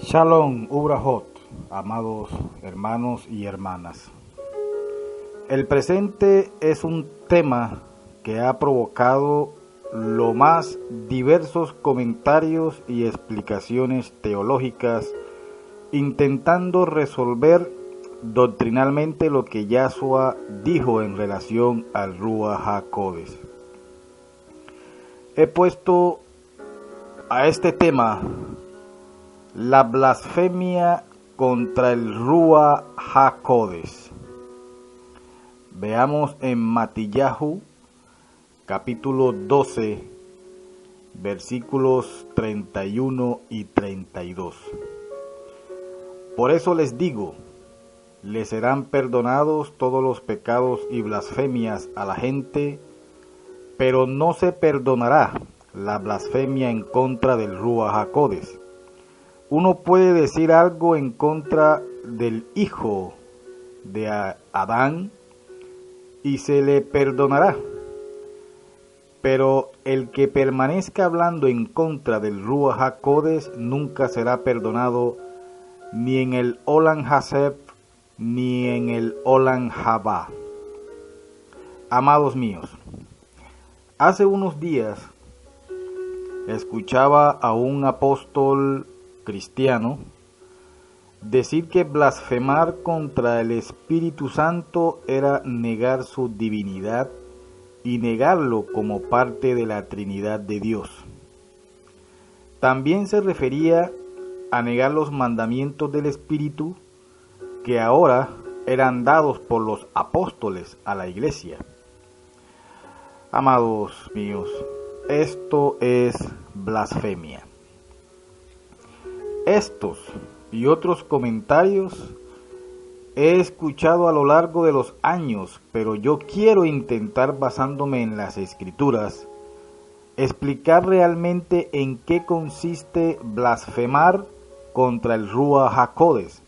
Shalom Ubrahot, amados hermanos y hermanas. El presente es un tema que ha provocado lo más diversos comentarios y explicaciones teológicas, intentando resolver doctrinalmente lo que Yahshua dijo en relación al Ruach HaKodesh. He puesto a este tema la blasfemia contra el Ruach HaKodesh. Veamos en Matillahu, capítulo 12, versículos 31 y 32. Por eso les digo, les serán perdonados todos los pecados y blasfemias a la gente, pero no se perdonará la blasfemia en contra del Ruach HaKodesh. Uno puede decir algo en contra del hijo de Adán y se le perdonará, pero el que permanezca hablando en contra del Ruach HaKodesh nunca será perdonado ni en el Olam Haseb ni en el Olam Haba. Amados míos, hace unos días escuchaba a un apóstol cristiano decir que blasfemar contra el Espíritu Santo era negar su divinidad y negarlo como parte de la Trinidad de Dios. También se refería a negar los mandamientos del Espíritu que ahora eran dados por los apóstoles a la iglesia. Amados míos, esto es blasfemia. Estos y otros comentarios he escuchado a lo largo de los años, pero yo quiero intentar, basándome en las Escrituras, explicar realmente en qué consiste blasfemar contra el Ruach HaKodesh,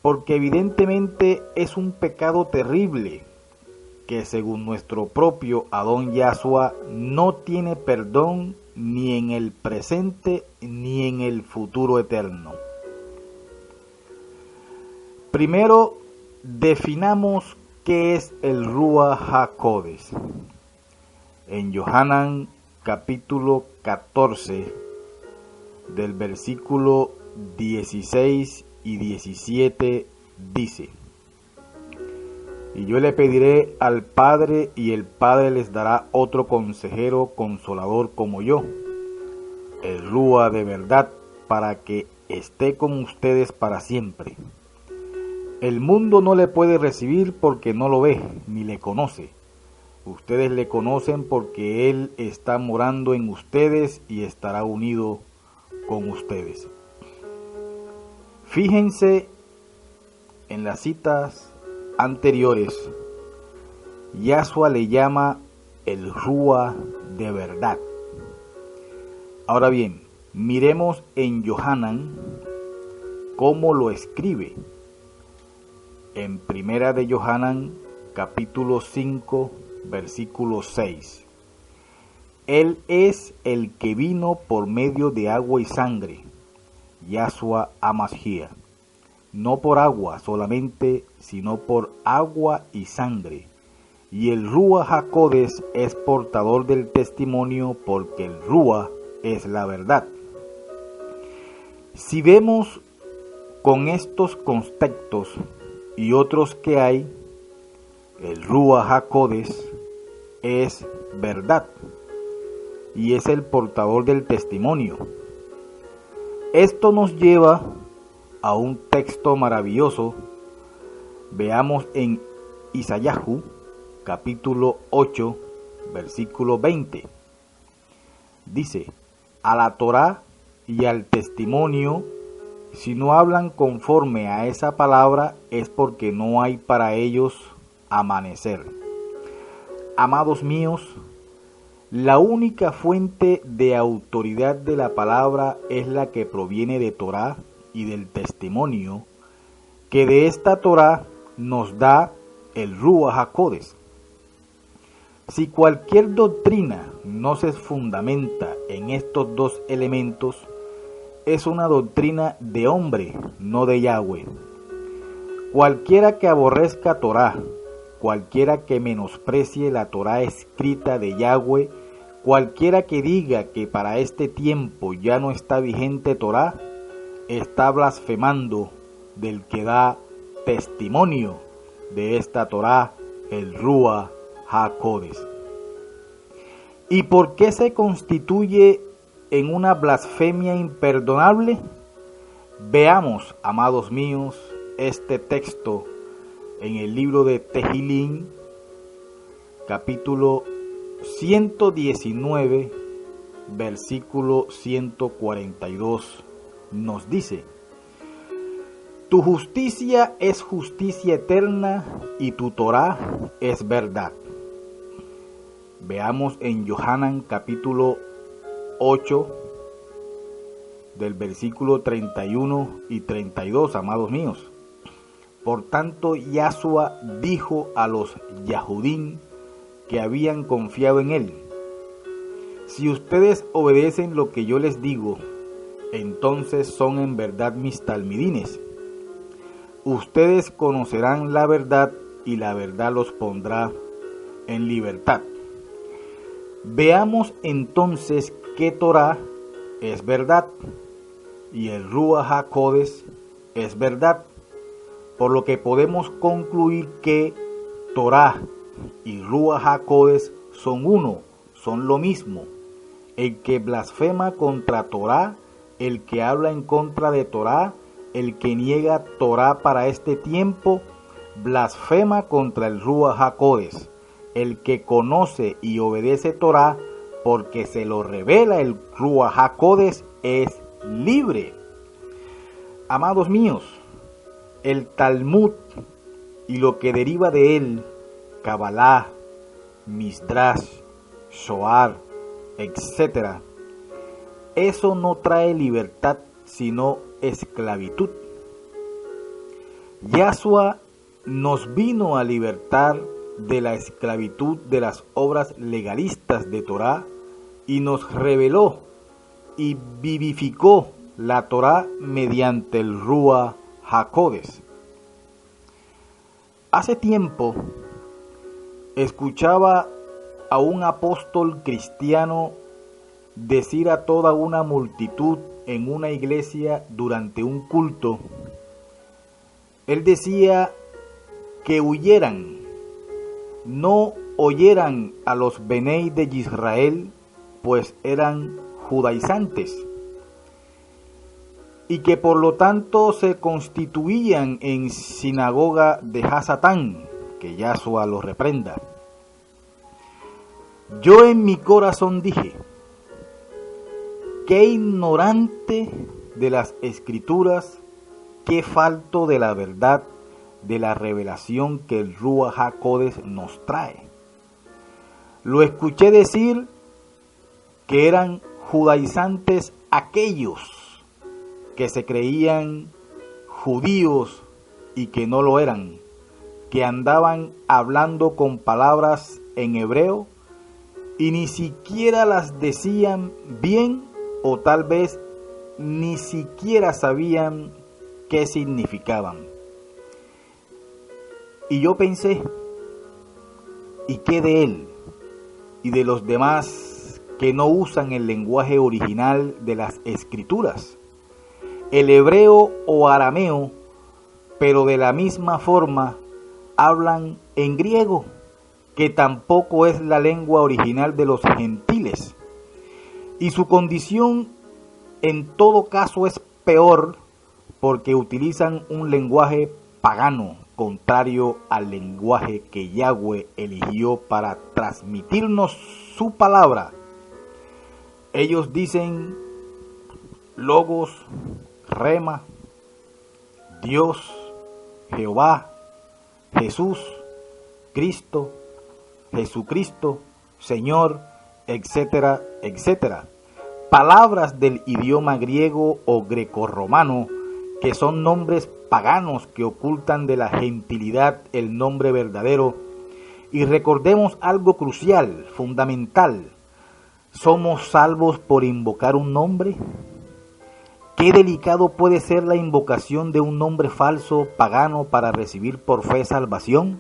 porque evidentemente es un pecado terrible que, según nuestro propio Adón Yahshua, no tiene perdón ni en el presente ni en el futuro eterno. Primero, definamos qué es el Ruach HaKodesh. En Yohanan capítulo 14, del versículo 16 y 17, dice: Y yo le pediré al Padre, y el Padre les dará otro consejero consolador como yo, el Ruach de verdad, para que esté con ustedes para siempre. El mundo no le puede recibir porque no lo ve ni le conoce. Ustedes le conocen porque Él está morando en ustedes y estará unido con ustedes. Fíjense en las citas anteriores. Yahshua le llama el Ruach de verdad. Ahora bien, miremos en Yohanan cómo lo escribe. En Primera de Yohanan, capítulo 5, versículo 6. Él es el que vino por medio de agua y sangre, Yahshua HaMashiach. No por agua solamente, sino por agua y sangre. Y el Ruach HaKodesh es portador del testimonio, porque el Ruach es la verdad. Si vemos con estos contextos y otros que hay, el Ruach HaKodesh es verdad y es el portador del testimonio. Esto nos lleva a un texto maravilloso. Veamos en Isayahu, capítulo 8, versículo 20. Dice: a la Torá y al testimonio, si no hablan conforme a esa palabra, es porque no hay para ellos amanecer. Amados míos, la única fuente de autoridad de la palabra es la que proviene de Torá y del testimonio, que de esta Torá nos da el Ruach HaKodesh. Si cualquier doctrina no se fundamenta en estos dos elementos, es una doctrina de hombre, no de Yahweh. Cualquiera que aborrezca Torá, cualquiera que menosprecie la Torá escrita de Yahweh, cualquiera que diga que para este tiempo ya no está vigente Torá, está blasfemando del que da testimonio de esta Torá, el Ruach HaKodesh. ¿Y por qué se constituye en una blasfemia imperdonable? Veamos, amados míos, este texto en el libro de Tehilín, capítulo 119, versículo 142, nos dice: Tu justicia es justicia eterna y tu Torá es verdad. Veamos en Yohanan capítulo 8, del versículo 31 y 32, amados míos. Por tanto, Yahshua dijo a los Yahudín que habían confiado en él: si ustedes obedecen lo que yo les digo, entonces son en verdad mis talmidines. Ustedes conocerán la verdad y la verdad los pondrá en libertad. Veamos entonces que Torá es verdad y el Ruach HaKodesh es verdad, por lo que podemos concluir que Torá y Ruach HaKodesh son uno, son lo mismo. El que blasfema contra Torá, el que habla en contra de Torá, el que niega Torá para este tiempo, blasfema contra el Ruach HaKodesh. El que conoce y obedece Torá, porque se lo revela el Ruach HaKodesh, es libre. Amados míos, el Talmud y lo que deriva de él, Kabbalah, Midrash, Zohar, etc., eso no trae libertad sino esclavitud. Yahshua nos vino a libertar de la esclavitud de las obras legalistas de Torá y nos reveló y vivificó la Torá mediante el Ruach HaKodesh. Hace tiempo escuchaba a un apóstol cristiano decir a toda una multitud en una iglesia durante un culto. Él decía que huyeran, no oyeran a los Benei de Israel, pues eran judaizantes, y que por lo tanto se constituían en sinagoga de Hasatán, que Yahshua los reprenda. Yo en mi corazón dije: qué ignorante de las escrituras, qué falto de la verdad, de la revelación que el Ruach HaKodesh nos trae. Lo escuché decir que eran judaizantes aquellos que se creían judíos y que no lo eran, que andaban hablando con palabras en hebreo y ni siquiera las decían bien, o tal vez ni siquiera sabían qué significaban. Y yo pensé, ¿y qué de él y de los demás que no usan el lenguaje original de las escrituras, el hebreo o arameo, pero de la misma forma hablan en griego, que tampoco es la lengua original de los gentiles? Y su condición en todo caso es peor, porque utilizan un lenguaje pagano, contrario al lenguaje que Yahweh eligió para transmitirnos su palabra. Ellos dicen Logos, Rema, Dios, Jehová, Jesús, Cristo, Jesucristo, Señor, etcétera, etcétera. Palabras del idioma griego o grecorromano, que son nombres paganos que ocultan de la gentilidad el nombre verdadero. Y recordemos algo crucial, fundamental: ¿somos salvos por invocar un nombre? qué delicado puede ser la invocación de un nombre falso pagano para recibir por fe salvación.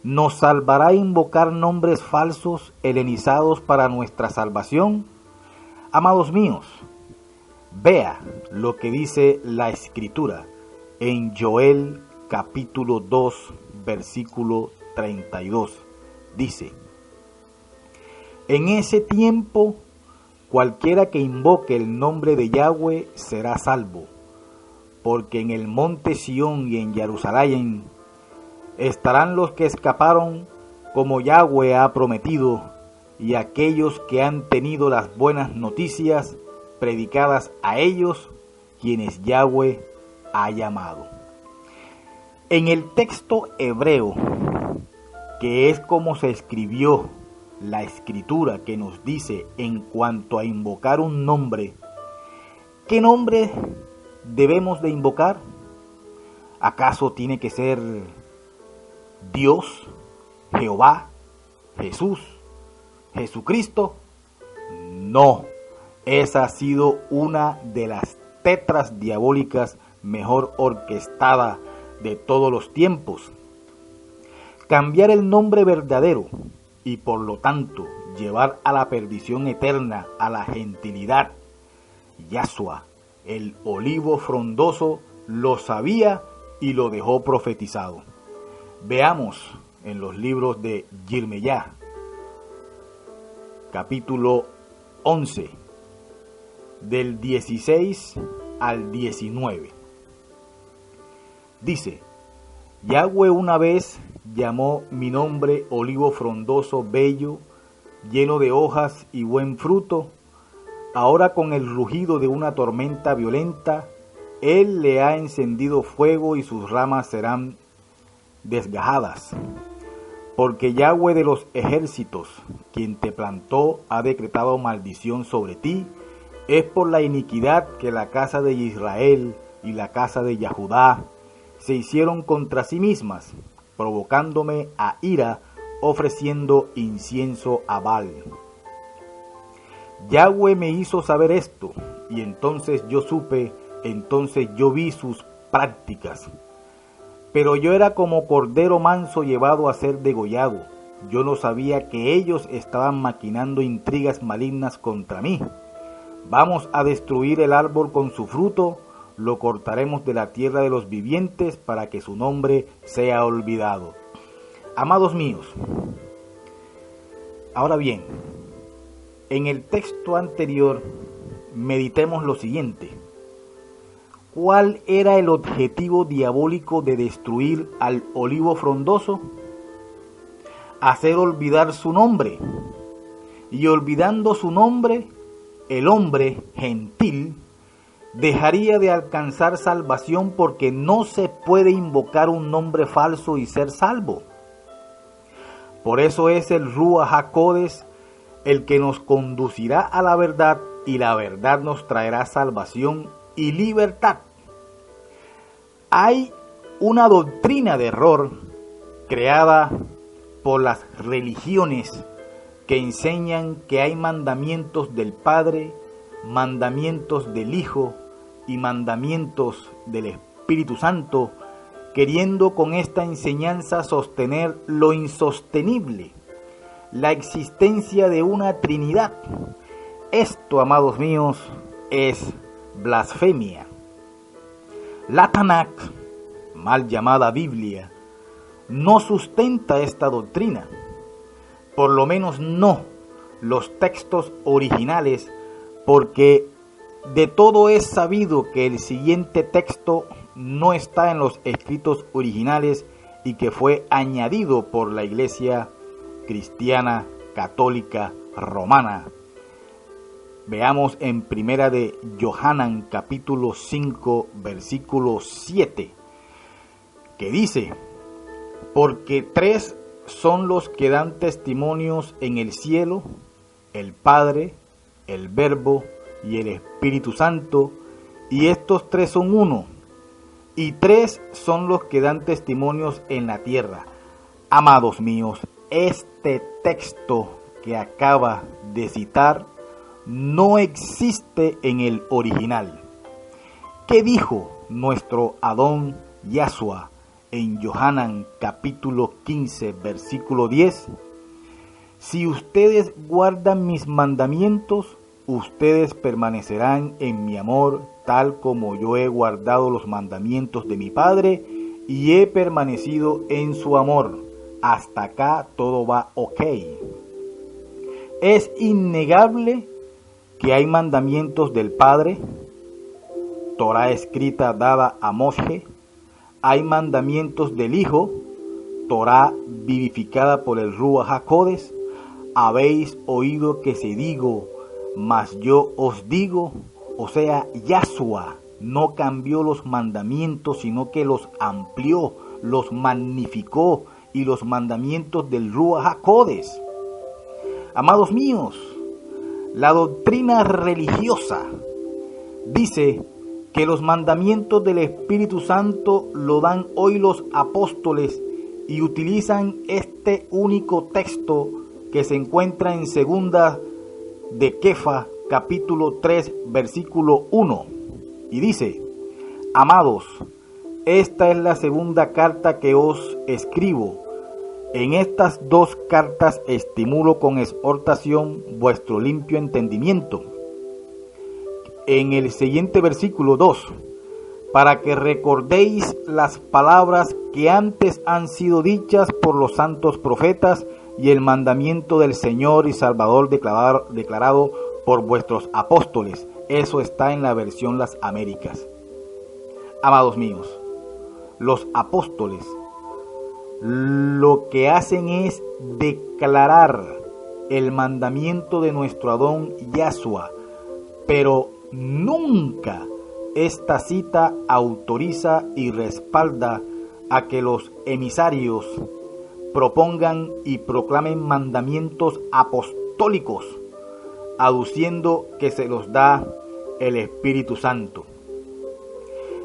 ¿Nos salvará invocar nombres falsos helenizados para nuestra salvación? Amados míos, vea lo que dice la Escritura en Joel capítulo 2, versículo 32. Dice: en ese tiempo, cualquiera que invoque el nombre de Yahweh será salvo, porque en el monte Sión y en Jerusalén estarán los que escaparon, como Yahweh ha prometido, y aquellos que han tenido las buenas noticias predicadas a ellos, quienes Yahweh ha llamado. En el texto hebreo, que es como se escribió la Escritura, que nos dice en cuanto a invocar un nombre, ¿qué nombre debemos de invocar? ¿Acaso tiene que ser Dios, Jehová, Jesús, Jesucristo? No, esa ha sido una de las tetras diabólicas mejor orquestada de todos los tiempos. Cambiar el nombre verdadero y por lo tanto llevar a la perdición eterna a la gentilidad. Yahshua, el olivo frondoso, lo sabía y lo dejó profetizado. Veamos en los libros de Yirmeyá, capítulo 11, del 16 al 19. Dice: Yahweh una vez llamó mi nombre olivo frondoso, bello, lleno de hojas y buen fruto. Ahora, con el rugido de una tormenta violenta, Él le ha encendido fuego y sus ramas serán desgajadas. Porque Yahweh de los ejércitos, quien te plantó, ha decretado maldición sobre ti. Es por la iniquidad que la casa de Israel y la casa de Yahudá se hicieron contra sí mismas, provocándome a ira, ofreciendo incienso a Baal. Yahweh me hizo saber esto, y entonces yo supe, entonces yo vi sus prácticas. Pero yo era como cordero manso llevado a ser degollado. Yo no sabía que ellos estaban maquinando intrigas malignas contra mí. Vamos a destruir el árbol con su fruto, lo cortaremos de la tierra de los vivientes para que su nombre sea olvidado. Amados míos, ahora bien, en el texto anterior meditemos lo siguiente. ¿Cuál era el objetivo diabólico de destruir al olivo frondoso? Hacer olvidar su nombre. Y olvidando su nombre, el hombre gentil dejaría de alcanzar salvación, porque no se puede invocar un nombre falso y ser salvo. Por eso es el Ruach HaKodesh el que nos conducirá a la verdad, y la verdad nos traerá salvación y libertad. Hay una doctrina de error creada por las religiones que enseñan que hay mandamientos del Padre, mandamientos del Hijo y mandamientos del Espíritu Santo, queriendo con esta enseñanza sostener lo insostenible, la existencia de una Trinidad. Esto, amados míos, es blasfemia. La Tanakh, mal llamada Biblia, no sustenta esta doctrina, por lo menos no los textos originales, porque de todo es sabido que el siguiente texto no está en los escritos originales y que fue añadido por la Iglesia cristiana católica romana. Veamos en primera de Yohanan capítulo 5 versículo 7, que dice: porque tres son los que dan testimonios en el cielo, el Padre, el Verbo y el Espíritu Santo, y estos tres son uno, y tres son los que dan testimonios en la tierra. Amados míos, este texto que acaba de citar no existe en el original. ¿Qué dijo nuestro Adón Yahshua en Yohanan capítulo 15, versículo 10? Si ustedes guardan mis mandamientos, ustedes permanecerán en mi amor, tal como yo he guardado los mandamientos de mi Padre y he permanecido en su amor. Hasta acá todo va ok. Es innegable que hay mandamientos del Padre, Torá escrita dada a Moshe, hay mandamientos del Hijo, Torá vivificada por el Ruach HaKodesh. Habéis oído que se digo, mas yo os digo, o sea, Yahshua no cambió los mandamientos, sino que los amplió, los magnificó, y los mandamientos del Ruach HaKodesh. Amados míos, la doctrina religiosa dice que los mandamientos del Espíritu Santo lo dan hoy los apóstoles y utilizan este único texto que se encuentra en segunda de Kefa, capítulo 3, versículo 1, y dice: Amados, esta es la segunda carta que os escribo. En estas dos cartas estimulo con exhortación vuestro limpio entendimiento. En el siguiente versículo 2, para que recordéis las palabras que antes han sido dichas por los santos profetas y el mandamiento del Señor y Salvador declarado por vuestros apóstoles. Eso está en la versión Las Américas. Amados míos, los apóstoles lo que hacen es declarar el mandamiento de nuestro Adón Yahshua, pero nunca esta cita autoriza y respalda a que los emisarios propongan y proclamen mandamientos apostólicos, aduciendo que se los da el Espíritu Santo.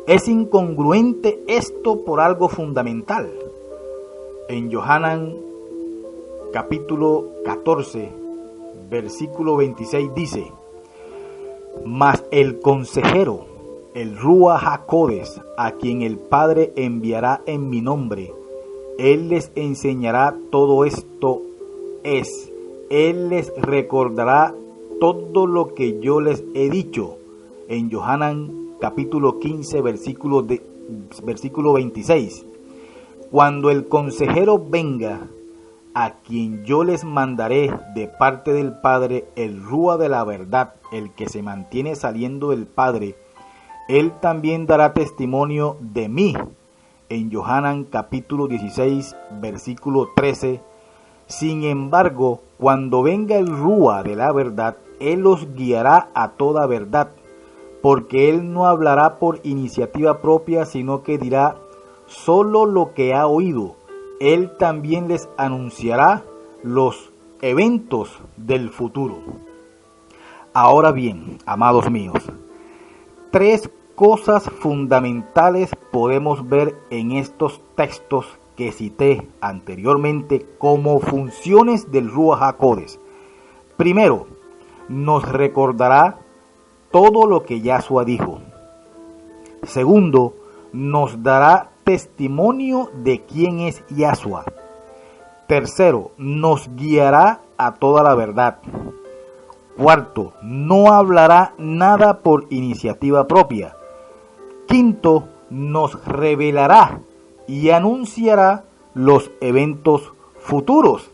Es incongruente esto por algo fundamental. En Yohanan capítulo 14, versículo 26 dice: Mas el consejero, el Ruach HaKodesh, a quien el Padre enviará en mi nombre, Él les enseñará todo esto Él les recordará todo lo que yo les he dicho. En Yohanan capítulo 15, versículo 26. Cuando el consejero venga, a quien yo les mandaré de parte del Padre, el Ruach de la verdad, el que se mantiene saliendo del Padre, Él también dará testimonio de mí. En Yohanan capítulo 16, versículo 13. Sin embargo, cuando venga el Ruach de la verdad, Él los guiará a toda verdad, porque Él no hablará por iniciativa propia, sino que dirá solo lo que ha oído. Él también les anunciará los eventos del futuro. Ahora bien, amados míos, tres cosas fundamentales podemos ver en estos textos que cité anteriormente como funciones del Ruach HaKodesh. Primero, nos recordará todo lo que Yahshua dijo. Segundo, nos dará testimonio de quién es Yahshua. Tercero, nos guiará a toda la verdad. Cuarto, no hablará nada por iniciativa propia. Quinto, nos revelará y anunciará los eventos futuros.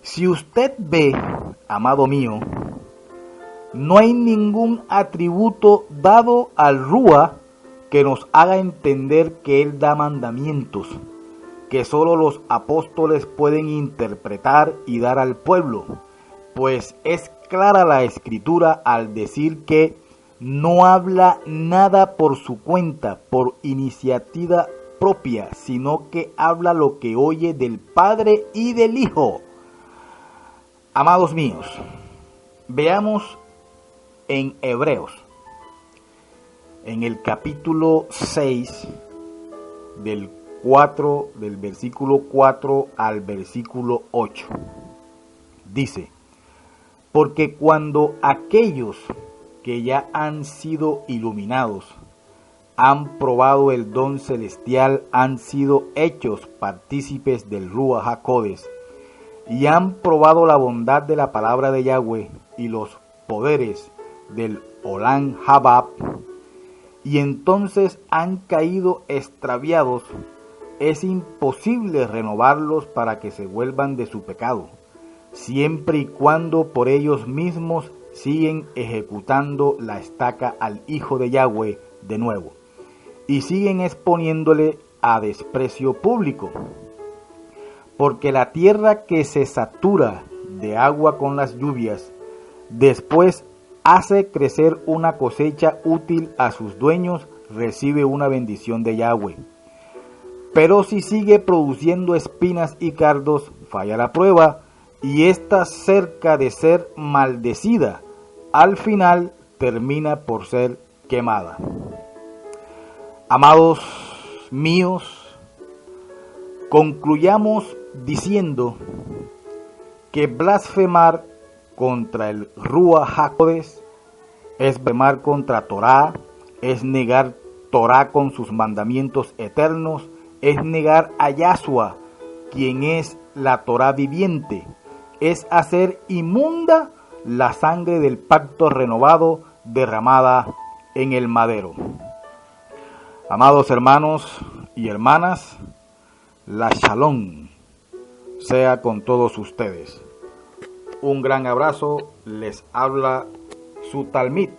Si usted ve, amado mío, no hay ningún atributo dado al Ruach que nos haga entender que Él da mandamientos, que solo los apóstoles pueden interpretar y dar al pueblo, pues es clara la Escritura al decir que no habla nada por su cuenta, por iniciativa propia, sino que habla lo que oye del Padre y del Hijo. Amados míos, veamos en Hebreos, en el capítulo 6, del versículo 4 al versículo 8. Dice: porque cuando aquellos que ya han sido iluminados, han probado el don celestial, han sido hechos partícipes del Ruach HaKodesh y han probado la bondad de la palabra de Yahweh y los poderes del Olam Habab, y entonces han caído extraviados, es imposible renovarlos para que se vuelvan de su pecado, siempre y cuando por ellos mismos siguen ejecutando la estaca al Hijo de Yahweh de nuevo, y siguen exponiéndole a desprecio público. Porque la tierra que se satura de agua con las lluvias, después hace crecer una cosecha útil a sus dueños, recibe una bendición de Yahweh. Pero si sigue produciendo espinas y cardos, falla la prueba, y está cerca de ser maldecida. Al final termina por ser quemada. Amados míos, concluyamos diciendo que blasfemar contra el Ruach HaKodesh es blasfemar contra Torah, es negar Torah con sus mandamientos eternos, es negar a Yahshua, quien es la Torah viviente, es hacer inmunda la sangre del pacto renovado derramada en el madero. Amados hermanos y hermanas, la Shalom sea con todos ustedes. Un gran abrazo, les habla su Talmid,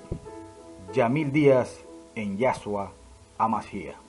Yamil Díaz en Yahshua HaMashiach.